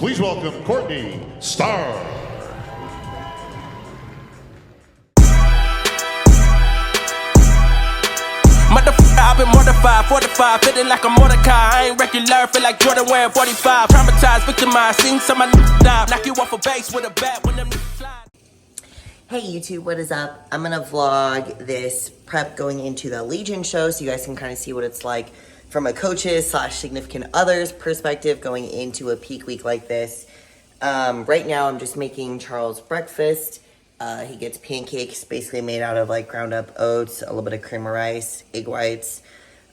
Please welcome Courtney Starr. Motherfucker, I've been mortified, 45, feeling like a Mordecai. I ain't regular, feel like Jordan wearing 45. Traumatized, victimized, seen some of my die. Knock you off a base with a bat when them niggas fly. Hey YouTube, what is up? I'm gonna vlog this prep going into the Legion show so you guys can kind of see what it's like from a coach's / significant other's perspective going into a peak week like this. Right now I'm just making Charles breakfast. He gets pancakes basically made out of like ground up oats, a little bit of cream of rice, egg whites,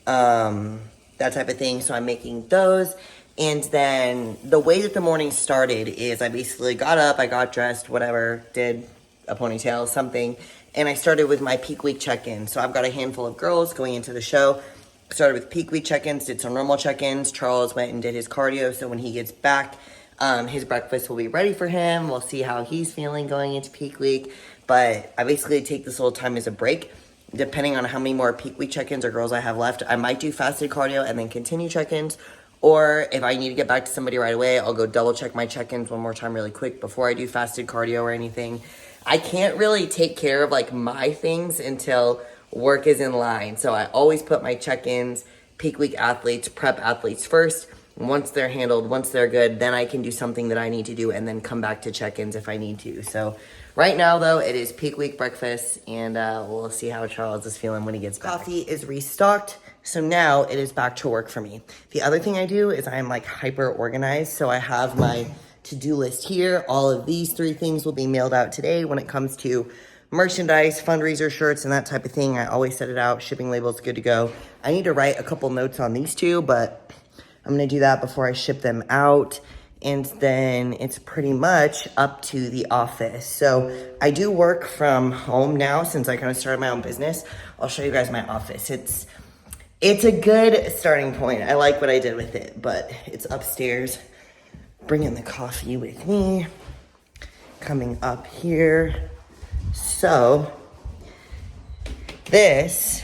that type of thing. So I'm making those. And then the way that the morning started is I basically got up, I got dressed, whatever, did a ponytail, something, and I started with my peak week check-in. So I've got a handful of girls going into the show. Started with peak week check-ins, did some normal check-ins. Charles went and did his cardio, so when he gets back, his breakfast will be ready for him. We'll see how he's feeling going into peak week. But I basically take this little time as a break. Depending on how many more peak week check-ins or girls I have left, I might do fasted cardio and then continue check-ins. Or if I need to get back to somebody right away, I'll go double check my check-ins one more time really quick before I do fasted cardio or anything. I can't really take care of like my things until work is in line. So I always put my check-ins, peak week athletes, prep athletes first. Once they're handled, once they're good, then I can do something that I need to do and then come back to check-ins if I need to. So right now though, it is peak week breakfast and we'll see how Charles is feeling when he gets back. Coffee is restocked. So now it is back to work for me. The other thing I do is I'm like hyper organized. So I have my to-do list here. All of these 3 things will be mailed out today when it comes to merchandise, fundraiser shirts, and that type of thing. I always set it out. Shipping labels good to go. I need to write a couple notes on these 2, but I'm gonna do that before I ship them out. And then it's pretty much up to the office. So I do work from home now since I kind of started my own business. I'll show you guys my office. It's a good starting point. I like what I did with it, but it's upstairs. Bringing the coffee with me. Coming up here. So, this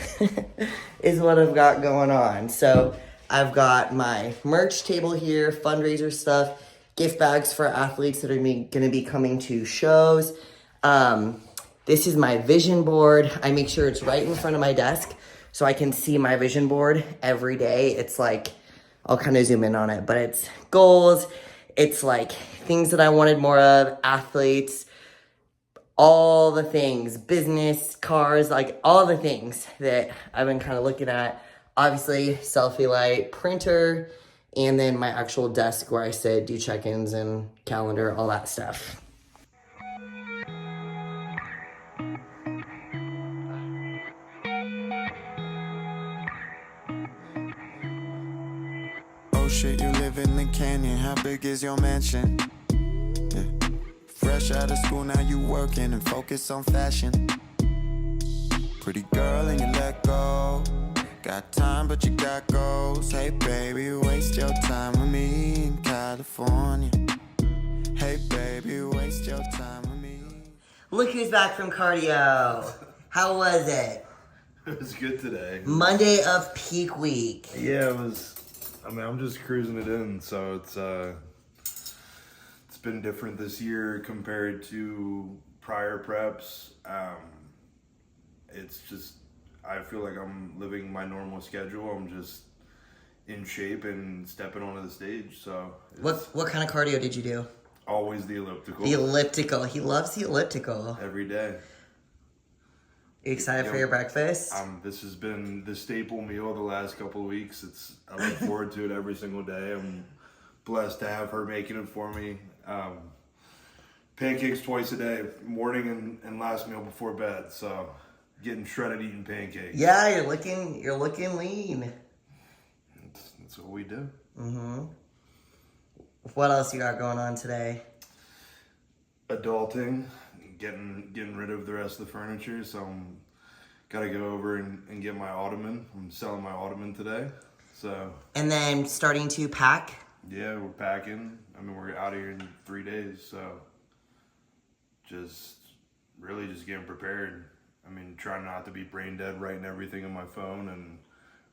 is what I've got going on. So, I've got my merch table here, fundraiser stuff, gift bags for athletes that are going to be coming to shows. This is my vision board. I make sure it's right in front of my desk so I can see my vision board every day. It's like, I'll kind of zoom in on it, but it's goals. It's like things that I wanted more of, athletes, all the things, business, cars, like all the things that I've been kind of looking at. Obviously, selfie light, printer, and then my actual desk where I sit, do check-ins and calendar, all that stuff. Oh shit, you live in the canyon. How big is your mansion? Yeah. Fresh out of school, now you working and focus on fashion. Pretty girl and you let go. Got time, but you got goals. Hey baby, waste your time with me in California. Hey baby, waste your time with me. Look who's back from cardio. How was it? It was good today. Monday of peak week. Yeah, it was. I mean, I'm just cruising it in, so it's been different this year compared to prior preps. It's just, I feel like I'm living my normal schedule. I'm just in shape and stepping onto the stage. So What kind of cardio did you do? always the elliptical. The elliptical. He loves the elliptical. Every day. You excited for your breakfast? This has been the staple meal the last couple of weeks. I look forward to it every single day. I'm blessed to have her making it for me. Pancakes twice a day, morning and last meal before bed. So getting shredded eating pancakes. Yeah, you're looking lean. That's what we do. Mm-hmm. What else you got going on today? Adulting, getting rid of the rest of the furniture. So I'm gotta go over and get my ottoman. I'm selling my ottoman today. So And then starting to pack. yeah, we're packing. I mean, we're out here in 3 days, so just getting prepared. I mean, trying not to be brain dead, writing everything on my phone and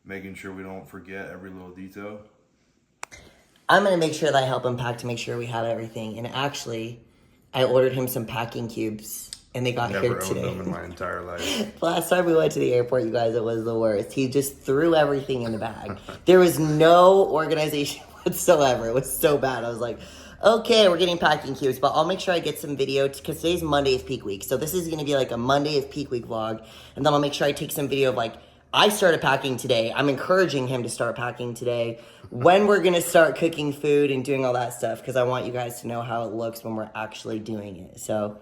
making sure we don't forget every little detail. I'm going to make sure that I help him pack to make sure we have everything. And actually, I ordered him some packing cubes, and they got here Never today. owned them in my entire life. Last time we went to the airport, you guys, it was the worst. He just threw everything in the bag. There was no organization whatsoever. It was so bad. I was like, okay, we're getting packing cubes, but I'll make sure I get some video because today's Monday of peak week. So this is going to be like a Monday of peak week vlog. And then I'll make sure I take some video of like, I started packing today. I'm encouraging him to start packing today. When we're going to start cooking food and doing all that stuff, because I want you guys to know how it looks when we're actually doing it. So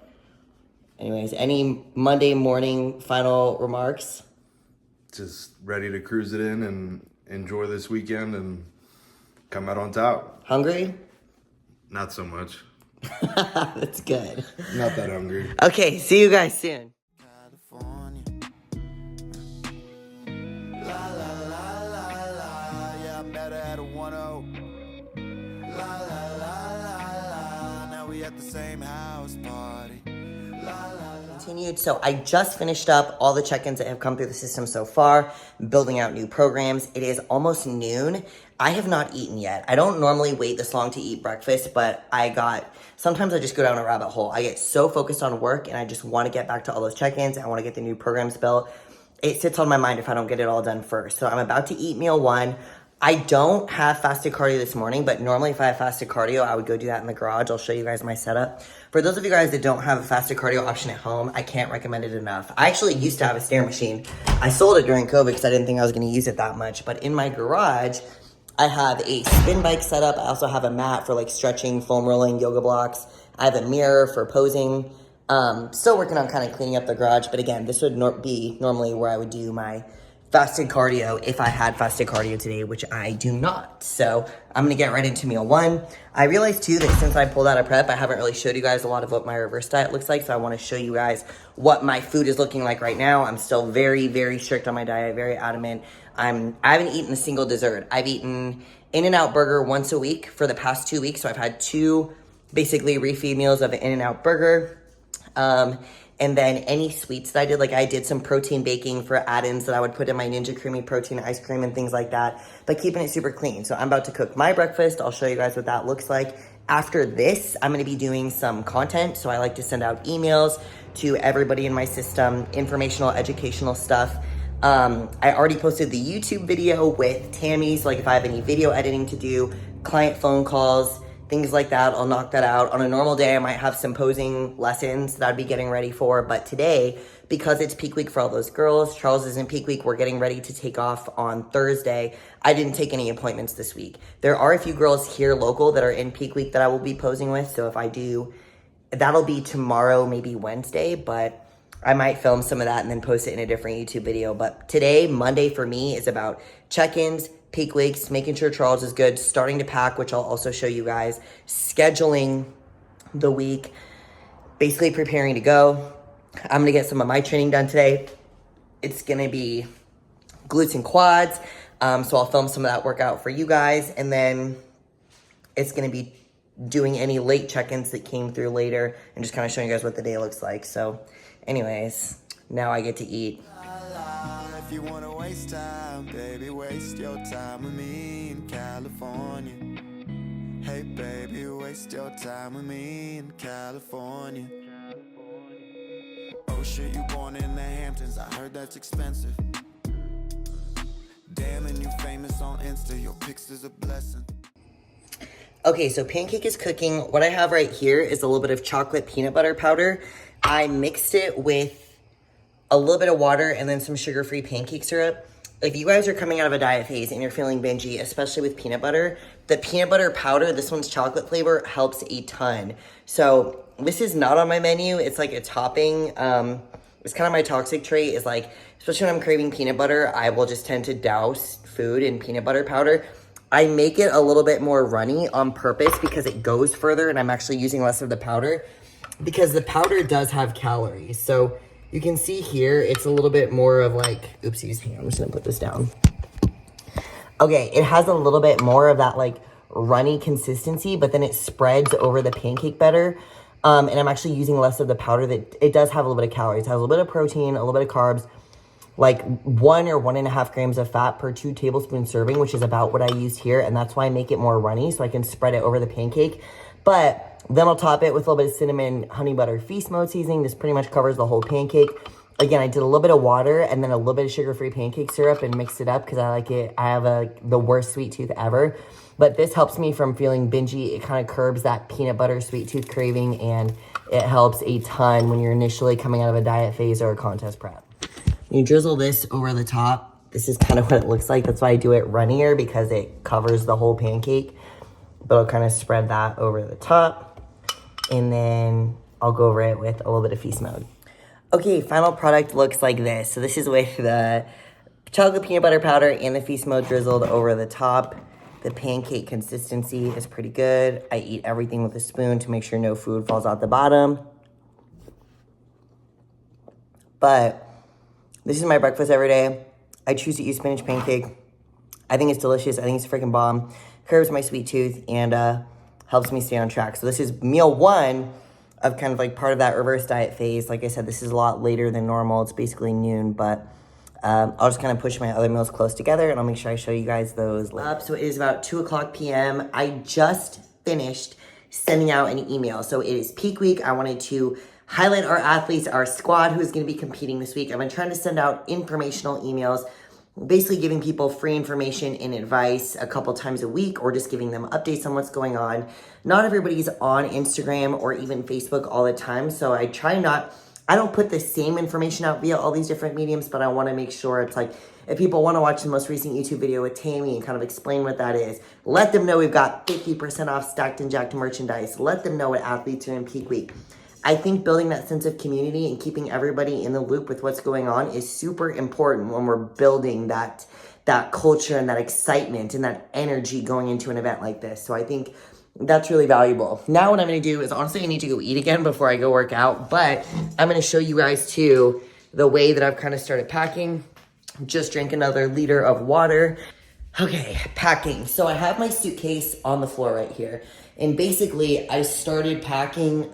anyways, any Monday morning final remarks? Just ready to cruise it in and enjoy this weekend and come out on top. Hungry? Not so much. That's good. Not that hungry. Okay, see you guys soon. California. La la la la la, yeah, I met her at a 1-0. La la la la la, now we at the same house party. La la la. Continued. So I just finished up all the check-ins that have come through the system so far, building out new programs. It is almost noon. I have not eaten yet. I don't normally wait this long to eat breakfast, but sometimes I just go down a rabbit hole. I get so focused on work and I just want to get back to all those check-ins. I want to get the new programs built. It sits on my mind if I don't get it all done first. So I'm about to eat meal 1. I don't have fasted cardio this morning, but normally if I have fasted cardio, I would go do that in the garage. I'll show you guys my setup. For those of you guys that don't have a fasted cardio option at home, I can't recommend it enough. I actually used to have a stair machine. I sold it during COVID because I didn't think I was going to use it that much. But in my garage, I have a spin bike set up. I also have a mat for like stretching, foam rolling, yoga blocks. I have a mirror for posing. Still working on kind of cleaning up the garage. But again, this would be normally where I would do my fasted cardio if I had fasted cardio today, which I do not. So I'm going to get right into meal 1. I realized too that since I pulled out of prep, I haven't really showed you guys a lot of what my reverse diet looks like. So I want to show you guys what my food is looking like right now. I'm still very, very strict on my diet, very adamant. I haven't eaten a single dessert. I've eaten In-N-Out Burger once a week for the past 2 weeks. So I've had 2 basically refeed meals of an In-N-Out Burger. And then any sweets that I did, like I did some protein baking for add-ins that I would put in my Ninja Creamy protein ice cream and things like that, but keeping it super clean. So I'm about to cook my breakfast. I'll show you guys what that looks like. After this, I'm going to be doing some content. So I like to send out emails to everybody in my system, informational, educational stuff. I already posted the YouTube video with Tammy's, like if I have any video editing to do, client phone calls, things like that. I'll knock that out. On a normal day, I might have some posing lessons that I'd be getting ready for. But today, because it's peak week for all those girls, Charles is in peak week, we're getting ready to take off on Thursday. I didn't take any appointments this week. There are a few girls here local that are in peak week that I will be posing with. So if I do, that'll be tomorrow, maybe Wednesday. But I might film some of that and then post it in a different YouTube video. But today, Monday for me, is about check-ins, peak weeks, making sure Charles is good, starting to pack, which I'll also show you guys, scheduling the week, basically preparing to go. I'm going to get some of my training done today. It's going to be glutes and quads, so I'll film some of that workout for you guys, and then it's going to be doing any late check-ins that came through later and just kind of showing you guys what the day looks like. So anyways, now I get to eat. If you wanna waste time, baby, waste your time with me in California. Hey baby, waste your time with me in California. Oh shit, you born in the Hamptons, I heard that's expensive. Damn, and you famous on Insta, your pics is a blessing. Okay, so pancake is cooking. What I have right here is a little bit of chocolate peanut butter powder. I mixed it with a little bit of water and then some sugar-free pancake syrup. If you guys are coming out of a diet phase and you're feeling bingy, especially with peanut butter, the peanut butter powder, this one's chocolate flavor, helps a ton. So this is not on my menu. It's like a topping. It's kind of my toxic trait is like, especially when I'm craving peanut butter, I will just tend to douse food in peanut butter powder. I make it a little bit more runny on purpose because it goes further and I'm actually using less of the powder because the powder does have calories. So you can see here, it's a little bit more of like, oopsies, hang on, I'm just gonna put this down. Okay, it has a little bit more of that like runny consistency, but then it spreads over the pancake better. And I'm actually using less of the powder that it does have a little bit of calories. It has a little bit of protein, a little bit of carbs. like 1 or 1.5 grams of fat per 2 tablespoon serving, which is about what I use here. And that's why I make it more runny, so I can spread it over the pancake. But then I'll top it with a little bit of cinnamon, honey butter, feast mode seasoning. This pretty much covers the whole pancake. Again, I did a little bit of water and then a little bit of sugar-free pancake syrup and mixed it up because I like it. I have the worst sweet tooth ever. But this helps me from feeling bingy. It kind of curbs that peanut butter sweet tooth craving, and it helps a ton when you're initially coming out of a diet phase or a contest prep. You drizzle this over the top. This is kind of what it looks like. That's why I do it runnier, because it covers the whole pancake. But I'll kind of spread that over the top. And then I'll go over it with a little bit of feast mode. Okay, final product looks like this. So this is with the chocolate peanut butter powder and the feast mode drizzled over the top. The pancake consistency is pretty good. I eat everything with a spoon to make sure no food falls out the bottom. But this is my breakfast every day. I choose to eat spinach pancake. I think it's delicious. I think it's a freaking bomb. Curbs my sweet tooth and helps me stay on track. So this is meal 1 of kind of like part of that reverse diet phase. Like I said, this is a lot later than normal. It's basically noon, but I'll just kind of push my other meals close together, and I'll make sure I show you guys those later. So it is about 2 o'clock p.m. I just finished sending out an email. So it is peak week. I wanted to highlight our athletes, our squad who is going to be competing this week. I've been trying to send out informational emails, basically giving people free information and advice a couple times a week, or just giving them updates on what's going on. Not everybody's on Instagram or even Facebook all the time, so I don't put the same information out via all these different mediums, but I want to make sure it's like, if people want to watch the most recent YouTube video with Tammy and kind of explain what that is, let them know we've got 50% off Stacked and Jacked merchandise. Let them know what athletes are in peak week. I think building that sense of community and keeping everybody in the loop with what's going on is super important when we're building that culture and that excitement and that energy going into an event like this. So I think that's really valuable. Now what I'm going to do is, honestly, I need to go eat again before I go work out, but I'm going to show you guys too the way that I've kind of started packing. Just drank another liter of water. Okay, packing. So I have my suitcase on the floor right here. And basically I started packing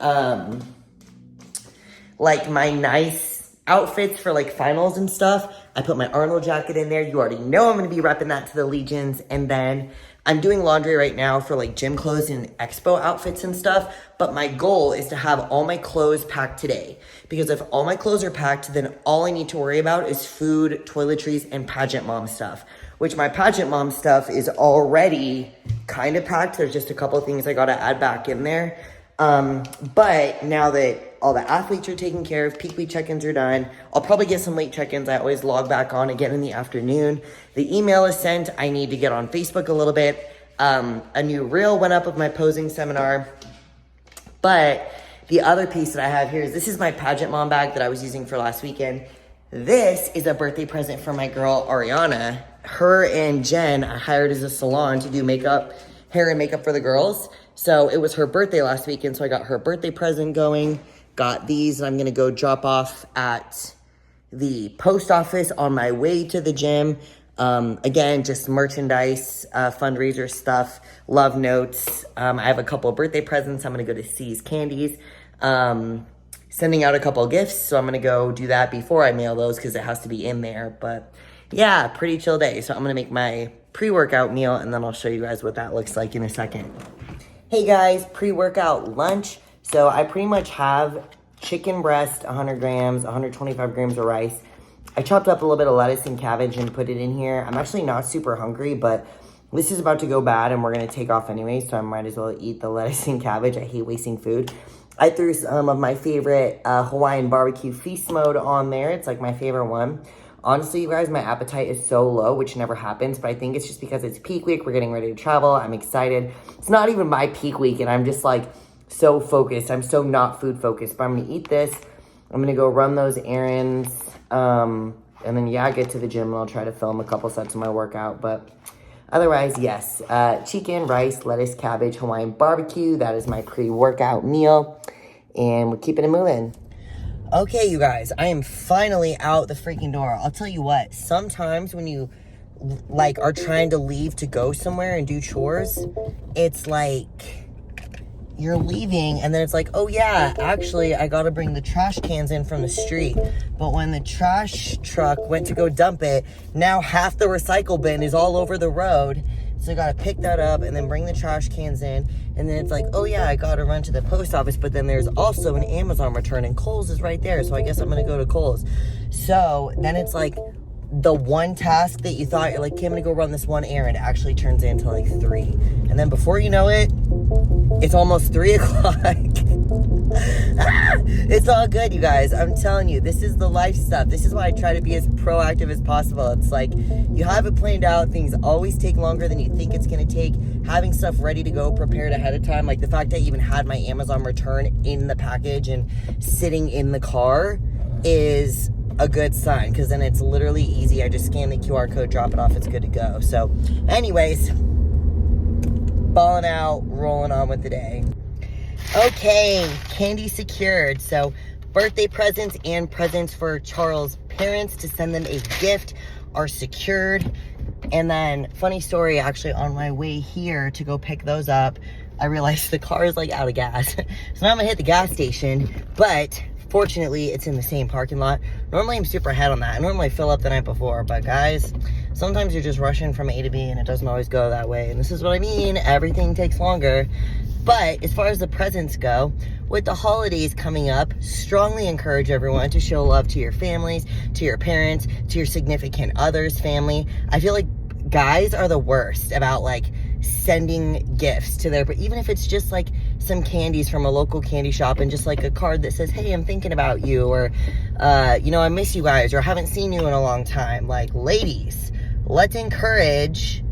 like my nice outfits for like finals and stuff. I put my Arnold jacket in there. You already know I'm going to be repping that to the Legions. And then I'm doing laundry right now for like gym clothes and expo outfits and stuff. But my goal is to have all my clothes packed today. Because if all my clothes are packed, then all I need to worry about is food, toiletries, and pageant mom stuff. Which my pageant mom stuff is already kind of packed. There's just a couple of things I got to add back in there. But now that all the athletes are taken care of, peak week check-ins are done, I'll probably get some late check-ins. I always log back on again in the afternoon. The email is sent. I need to get on Facebook a little bit. A new reel went up of my posing seminar. But the other piece that I have here is, this is my pageant mom bag that I was using for last weekend. This is a birthday present for my girl, Ariana. Her and Jen I hired as a salon to do makeup, hair and makeup for the girls. So it was her birthday last weekend, so I got her birthday present going. Got these, and I'm going to go drop off at the post office on my way to the gym. Again, just merchandise, fundraiser stuff, love notes. I have a couple of birthday presents. I'm going to go to C's Candies. Sending out a couple of gifts, so I'm going to go do that before I mail those because it has to be in there. But yeah, pretty chill day. So I'm going to make my pre-workout meal, and then I'll show you guys what that looks like in a second. Hey guys, pre-workout lunch. So I pretty much have chicken breast, 100 grams, 125 grams of rice. I chopped up a little bit of lettuce and cabbage and put it in here. I'm actually not super hungry, but this is about to go bad and we're going to take off anyway, so I might as well eat the lettuce and cabbage. I hate wasting food. I threw some of my favorite Hawaiian barbecue feast mode on there. It's like my favorite one. Honestly, you guys, my appetite is so low, which never happens, but I think it's just because it's peak week. We're getting ready to travel. I'm excited. It's not even my peak week, and I'm just like so focused. I'm so not food focused, but I'm going to eat this. I'm going to go run those errands, and then, yeah, get to the gym, and I'll try to film a couple sets of my workout, but otherwise, yes, chicken, rice, lettuce, cabbage, Hawaiian barbecue. That is my pre-workout meal, and we're keeping it moving. Okay, you guys, I am finally out the freaking door. I'll tell you what, sometimes when you, like, are trying to leave to go somewhere and do chores, it's like you're leaving, and then it's like, oh yeah, actually, I gotta bring the trash cans in from the street. But when the trash truck went to go dump it, now half the recycle bin is all over the road. So I gotta pick that up and then bring the trash cans in. And then it's like, oh yeah, I gotta run to the post office, but then there's also an Amazon return, and Kohl's is right there. So I guess I'm gonna go to Kohl's. So then it's like, the one task that you thought, you're like, okay, I'm gonna go run this one errand, actually turns into like 3. And then before you know it, it's almost 3 o'clock. It's all good, you guys. I'm telling you, this is the life stuff. This is why I try to be as proactive as possible. It's like, you have it planned out. Things always take longer than you think it's gonna take. Having stuff ready to go, prepared ahead of time. Like the fact I even had my Amazon return in the package and sitting in the car is a good sign, because then it's literally easy. I just scan the QR code, drop it off, it's good to go. So anyways, balling out, rolling on with the day. Okay, candy secured. So birthday presents and presents for Charles' parents to send them a gift are secured. And then, funny story, actually on my way here to go pick those up, I realized the car is like out of gas. So now I'm gonna hit the gas station, but fortunately, it's in the same parking lot. Normally, I'm super ahead on that. I normally fill up the night before, but guys, sometimes you're just rushing from A to B, and it doesn't always go that way. And this is what I mean. Everything takes longer. But as far as the presents go, with the holidays coming up, strongly encourage everyone to show love to your families, to your parents, to your significant others' family. I feel like guys are the worst about like sending gifts to their, even if it's just like some candies from a local candy shop and just like a card that says, hey, I'm thinking about you, or you know, I miss you guys, or haven't seen you in a long time. Like, ladies, let's encourage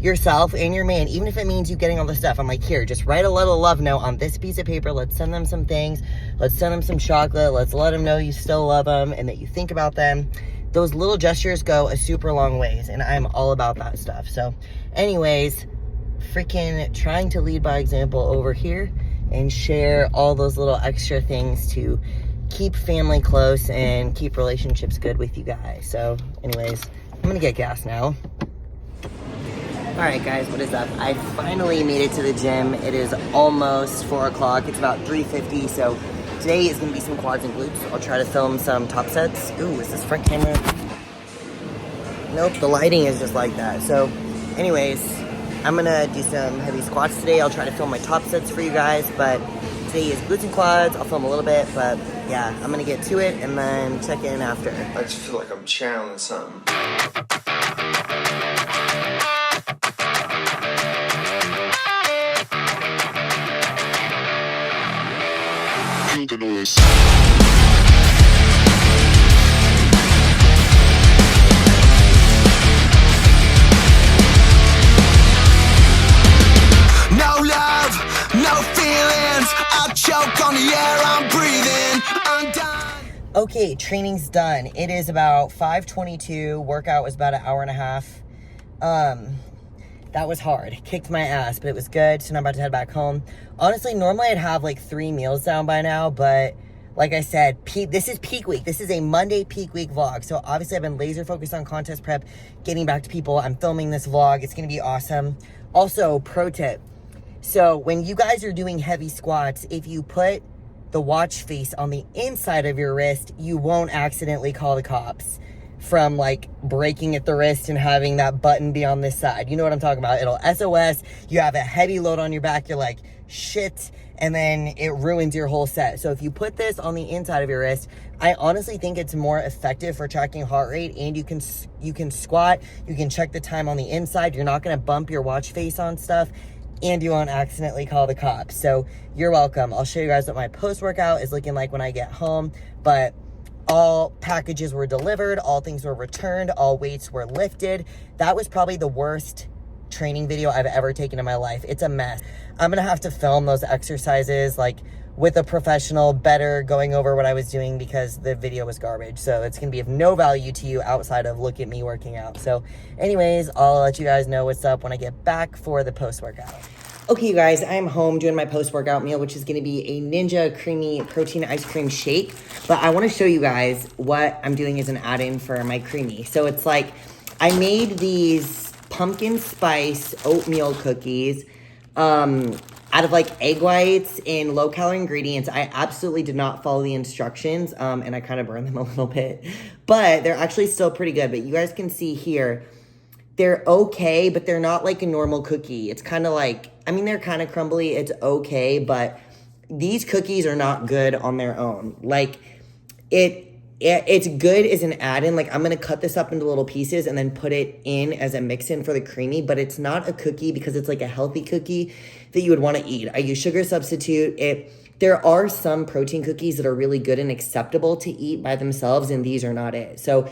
yourself and your man, even if it means you getting all the stuff. I'm like, here, just write a little love note on this piece of paper. Let's send them some things. Let's send them some chocolate. Let's let them know you still love them and that you think about them. Those little gestures go a super long ways, and I'm all about that stuff. So anyways, freaking trying to lead by example over here and share all those little extra things to keep family close and keep relationships good with you guys. So anyways, I'm gonna get gas now. All right, guys, what is up? I finally made it to the gym. It is almost 4 o'clock. It's about 3:50, so today is gonna be some quads and glutes. I'll try to film some top sets. Ooh, is this front camera? Nope, the lighting is just like that. So anyways, I'm gonna do some heavy squats today. I'll try to film my top sets for you guys, but today is glutes and quads. I'll film a little bit, but yeah, I'm gonna get to it and then check in after. I just feel like I'm channeling something. The noise. No love, no feelings. I choke on the air I'm breathing. I'm done. Okay, training's done. It is about 5:22. Workout was about an hour and a half. That was hard. Kicked my ass, but it was good. So now I'm about to head back home. Honestly, normally I'd have like 3 meals down by now, but like I said, this is peak week. This is a Monday peak week vlog. So obviously I've been laser focused on contest prep, getting back to people. I'm filming this vlog. It's gonna be awesome. Also, pro tip. So when you guys are doing heavy squats, if you put the watch face on the inside of your wrist, you won't accidentally call the cops from like breaking at the wrist and having that button be on this side. You know what I'm talking about. It'll SOS. You have a heavy load on your back. You're like, shit. And then it ruins your whole set. So if you put this on the inside of your wrist, I honestly think it's more effective for tracking heart rate, and you can squat. You can check the time on the inside. You're not going to bump your watch face on stuff, and you won't accidentally call the cops. So you're welcome. I'll show you guys what my post-workout is looking like when I get home. But all packages were delivered, all things were returned, all weights were lifted. That was probably the worst training video I've ever taken in my life. It's a mess. I'm gonna have to film those exercises like with a professional, better going over what I was doing, because the video was garbage. So it's gonna be of no value to you outside of look at me working out. So anyways, I'll let you guys know what's up when I get back for the post-workout. Okay, you guys, I'm home doing my post-workout meal, which is going to be a Ninja Creamy Protein Ice Cream Shake. But I want to show you guys what I'm doing as an add-in for my creamy. So it's like, I made these pumpkin spice oatmeal cookies. I out of like egg whites and low calorie ingredients. I absolutely did not follow the instructions, and I kind of burned them a little bit, but they're actually still pretty good. But you guys can see here, they're okay, but they're not like a normal cookie. It's kind of like, I mean, they're kind of crumbly. It's okay, but these cookies are not good on their own. Like, it's good as an add-in. Like, I'm going to cut this up into little pieces and then put it in as a mix-in for the creamy, but it's not a cookie because it's like a healthy cookie that you would want to eat. I use sugar substitute. There are some protein cookies that are really good and acceptable to eat by themselves, and these are not it. So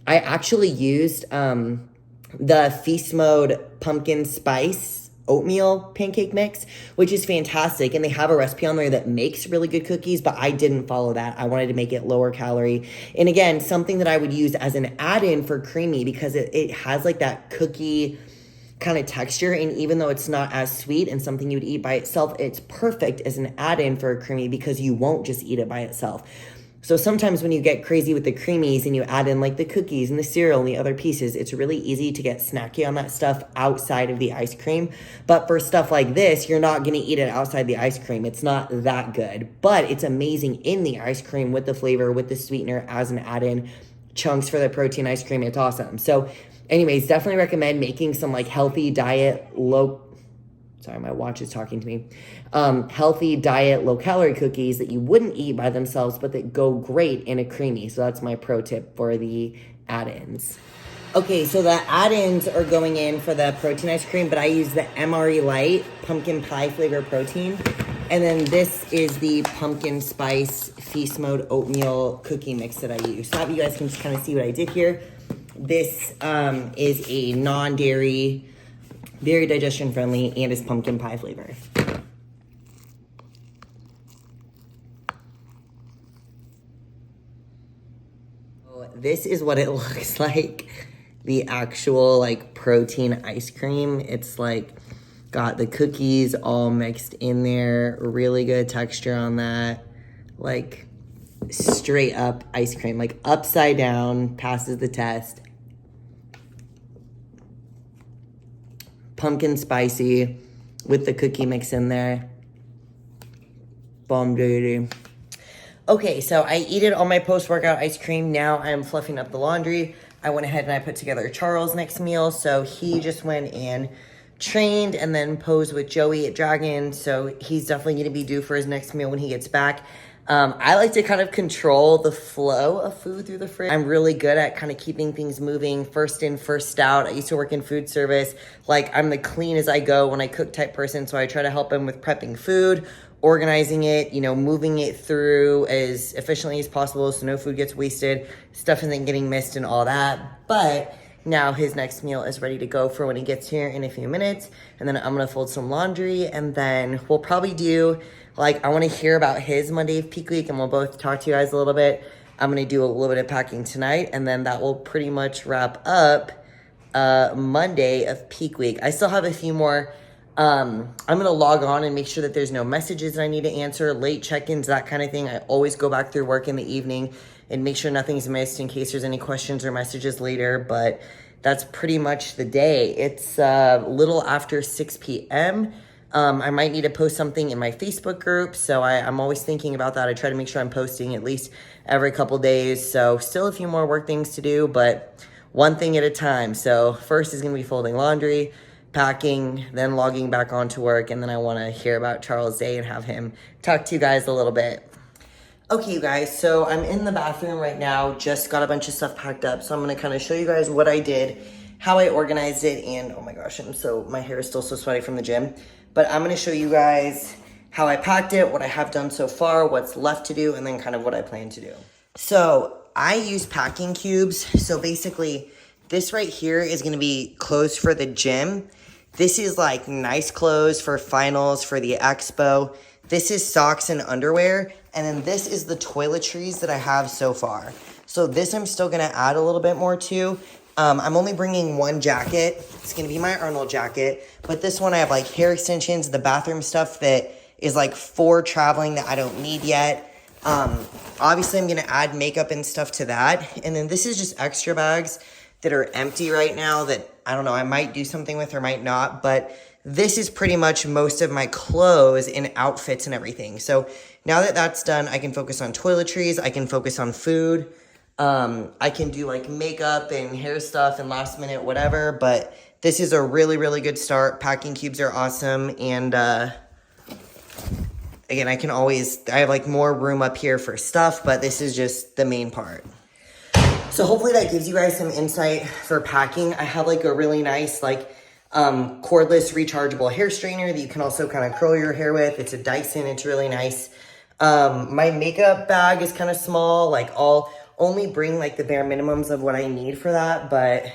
I actually used the Feast Mode pumpkin spice oatmeal pancake mix, which is fantastic. And they have a recipe on there that makes really good cookies, but I didn't follow that. I wanted to make it lower calorie. And again, something that I would use as an add-in for creamy because it has like that cookie kind of texture. And even though it's not as sweet and something you'd eat by itself, it's perfect as an add-in for a creamy because you won't just eat it by itself. So sometimes when you get crazy with the creamies and you add in like the cookies and the cereal and the other pieces, it's really easy to get snacky on that stuff outside of the ice cream. But for stuff like this, you're not going to eat it outside the ice cream. It's not that good, but it's amazing in the ice cream with the flavor, with the sweetener as an add-in. Chunks for the protein ice cream. It's awesome. So anyways, definitely recommend making some like healthy diet, sorry, my watch is talking to me. Healthy diet, low-calorie cookies that you wouldn't eat by themselves, but that go great in a creamy. So that's my pro tip for the add-ins. Okay, so the add-ins are going in for the protein ice cream, but I use the MRE Light pumpkin pie flavor protein. And then this is the pumpkin spice Feast Mode oatmeal cookie mix that I use. So you guys can just kind of see what I did here. This is a non-dairy, very digestion friendly, and is pumpkin pie flavor. This is what it looks like, the actual like protein ice cream. It's like got the cookies all mixed in there, really good texture on that, like straight up ice cream, like upside down, passes the test. Pumpkin spicy with the cookie mix in there. Bomb duty. Okay, so I eated all my post-workout ice cream. Now I'm fluffing up the laundry. I went ahead and I put together Charles' next meal. So he just went and trained and then posed with Joey at Dragon. So he's definitely going to be due for his next meal when he gets back. I like to kind of control the flow of food through the fridge. I'm really good at kind of keeping things moving, first in, first out. I used to work in food service. Like, I'm the clean as I go when I cook type person, so I try to help him with prepping food, organizing it, you know, moving it through as efficiently as possible so no food gets wasted, stuff isn't getting missed and all that. But now his next meal is ready to go for when he gets here in a few minutes. And then I'm going to fold some laundry, and then we'll probably do, like, I want to hear about his Monday of peak week, and we'll both talk to you guys a little bit. I'm going to do a little bit of packing tonight, and then that will pretty much wrap up Monday of peak week. I still have a few more. I'm going to log on and make sure that there's no messages that I need to answer, late check-ins, that kind of thing. I always go back through work in the evening and make sure nothing's missed in case there's any questions or messages later, but that's pretty much the day. It's a little after 6 p.m. I might need to post something in my Facebook group, so I'm always thinking about that. I try to make sure I'm posting at least every couple days, so still a few more work things to do, but one thing at a time. So first is going to be folding laundry, packing, then logging back onto work, and then I want to hear about Charles' day and have him talk to you guys a little bit. Okay, you guys, so I'm in the bathroom right now, just got a bunch of stuff packed up, so I'm going to kind of show you guys what I did, how I organized it, and oh my gosh, my hair is still so sweaty from the gym, but I'm going to show you guys how I packed it, what I have done so far, what's left to do, and then kind of what I plan to do. So I use packing cubes, so basically this right here is going to be clothes for the gym. This is like nice clothes for finals, for the expo. This is socks and underwear. And then this is the toiletries that I have so far. So this I'm still going to add a little bit more to. I'm only bringing one jacket. It's going to be my Arnold jacket. But this one I have like hair extensions, the bathroom stuff that is like for traveling that I don't need yet. Obviously I'm going to add makeup and stuff to that. And then this is just extra bags that are empty right now that, I don't know, I might do something with or might not, but this is pretty much most of my clothes and outfits and everything. So now that that's done, I can focus on toiletries, I can focus on food, I can do like makeup and hair stuff and last minute whatever, but this is a really, really good start. Packing cubes are awesome, and again, I have like more room up here for stuff, but this is just the main part. So hopefully that gives you guys some insight for packing. I have like a really nice like cordless rechargeable hair straightener that you can also kind of curl your hair with. It's a Dyson, it's really nice. My makeup bag is kind of small, like I'll only bring like the bare minimums of what I need for that, but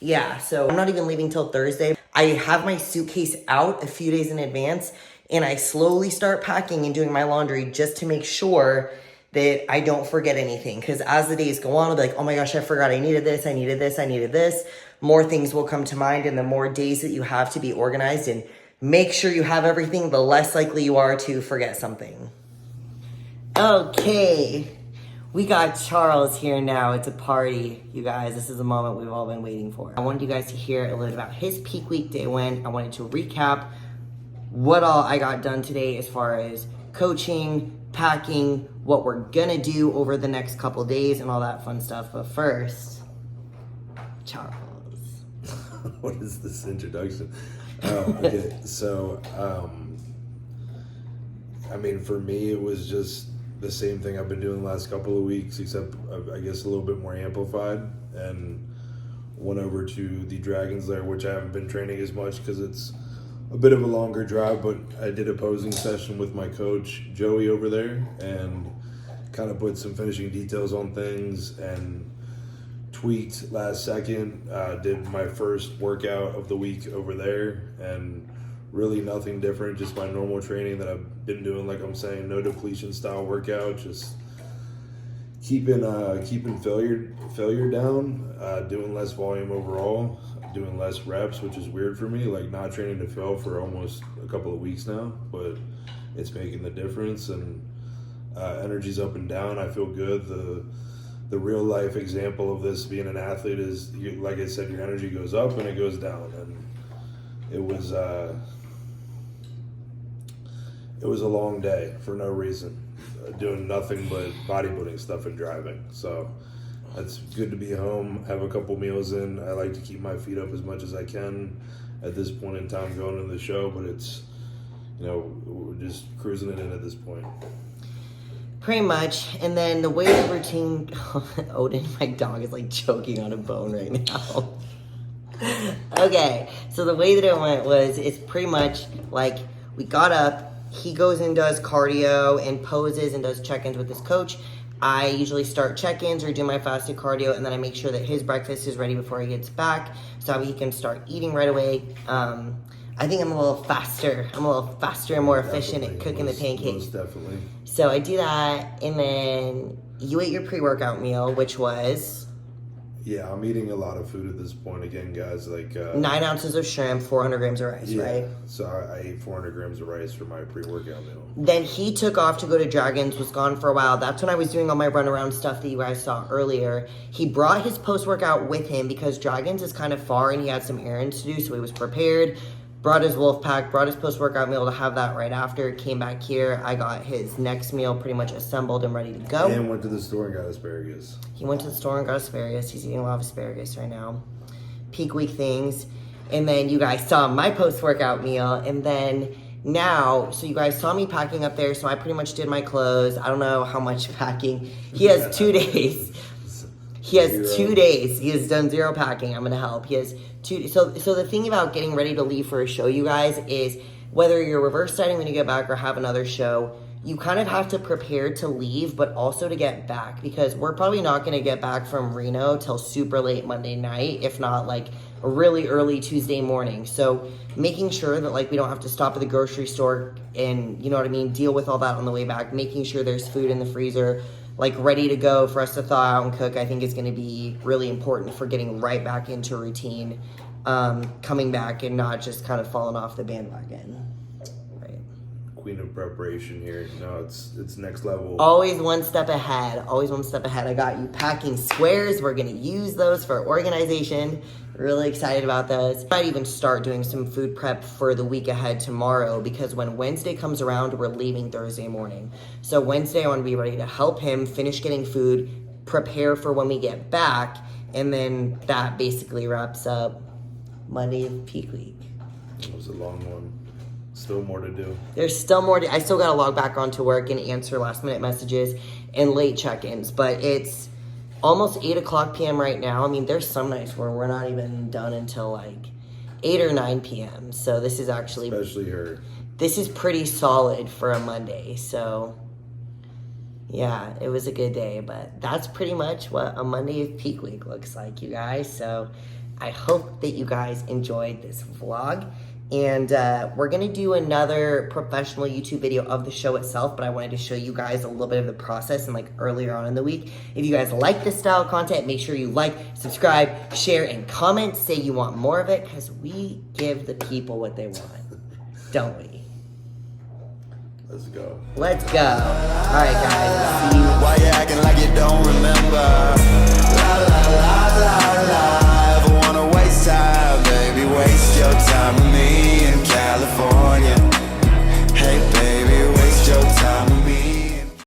yeah, so I'm not even leaving till Thursday. I have my suitcase out a few days in advance, and I slowly start packing and doing my laundry just to make sure that I don't forget anything. Because as the days go on, I'll be like, oh my gosh, I forgot I needed this, I needed this, I needed this. More things will come to mind, and the more days that you have to be organized and make sure you have everything, the less likely you are to forget something. Okay, we got Charles here now. It's a party, you guys. This is a moment we've all been waiting for. I wanted you guys to hear a little bit about his peak week day went. I wanted to recap what all I got done today as far as coaching, packing, what we're gonna do over the next couple days, and all that fun stuff. But first, Charles. What is this introduction? Okay, so, I mean, for me, it was just the same thing I've been doing the last couple of weeks, except I guess a little bit more amplified, and went over to the Dragon's Lair, which I haven't been training as much because it's a bit of a longer drive, but I did a posing session with my coach, Joey, over there, and kind of put some finishing details on things and tweaked last second. Did my first workout of the week over there, and really nothing different, just my normal training that I've been doing. Like I'm saying, no depletion style workout, just keeping failure down, doing less volume overall, doing less reps, which is weird for me, like not training to fail for almost a couple of weeks now, but it's making the difference, and energy's up and down. I feel good. The real life example of this being an athlete is, like I said, your energy goes up and it goes down, and it was a long day for no reason, doing nothing but bodybuilding stuff and driving. So it's good to be home, have a couple meals in. I like to keep my feet up as much as I can at this point in time going into the show, but it's, we're just cruising it in at this point. Pretty much. And then the way the routine, Odin, my dog, is like choking on a bone right now. Okay, so the way that it went was, it's pretty much like we got up, he goes and does cardio and poses and does check-ins with his coach. I usually start check-ins or do my fasted cardio, and then I make sure that his breakfast is ready before he gets back so he can start eating right away. I think I'm a little faster and more efficient at cooking the pancakes. Most definitely. So I do that, and then you ate your pre-workout meal, which was... Yeah, I'm eating a lot of food at this point again, guys. Like 9 ounces of shrimp, 400 grams of rice, right? So I ate 400 grams of rice for my pre-workout meal. Then he took off to go to Dragons, was gone for a while. That's when I was doing all my runaround stuff that you guys saw earlier. He brought his post-workout with him because Dragons is kind of far and he had some errands to do, so he was prepared. Brought his wolf pack, brought his post-workout meal to have that right after. Came back here. I got his next meal pretty much assembled and ready to go. And went to the store and got asparagus. He went to the store and got asparagus. He's eating a lot of asparagus right now. Peak week things. And then you guys saw my post-workout meal. And then now, so you guys saw me packing up there, so I pretty much did my clothes. I don't know how much packing. He has 2 days. He has 2 days. He has done 0 packing. I'm going to help. He has 2 days. So the thing about getting ready to leave for a show, you guys, is whether you're reverse dieting when you get back or have another show, you kind of have to prepare to leave, but also to get back, because we're probably not going to get back from Reno till super late Monday night, if not like really early Tuesday morning. So making sure that like we don't have to stop at the grocery store and, you know what I mean, deal with all that on the way back, making sure there's food in the freezer, like ready to go for us to thaw out and cook, I think is going to be really important for getting right back into routine, coming back and not just kind of falling off the bandwagon. Right. queen of preparation here. No, it's next level. Always one step ahead. Always one step ahead. I got you packing squares. We're going to use those for organization. Really excited about those. Might even start doing some food prep for the week ahead tomorrow, because when Wednesday comes around, we're leaving Thursday morning. So Wednesday, I want to be ready to help him finish getting food, prepare for when we get back, and then that basically wraps up Monday of peak week. It was a long one. Still more to do. There's still more I still got to log back onto work and answer last minute messages and late check-ins, but it's almost 8 o'clock p.m. right now. I mean, there's some nights where we're not even done until like 8 or 9 p.m. So this is actually... Especially her. This is pretty solid for a Monday. So, yeah, it was a good day. But that's pretty much what a Monday of peak week looks like, you guys. So I hope that you guys enjoyed this vlog. And we're going to do another professional YouTube video of the show itself, but I wanted to show you guys a little bit of the process and like earlier on in the week. If you guys like this style of content, make sure you like, subscribe, share, and comment. Say you want more of it, because we give the people what they want, don't we? Let's go. Let's go. All right, guys. See you. Why you acting like you don't remember?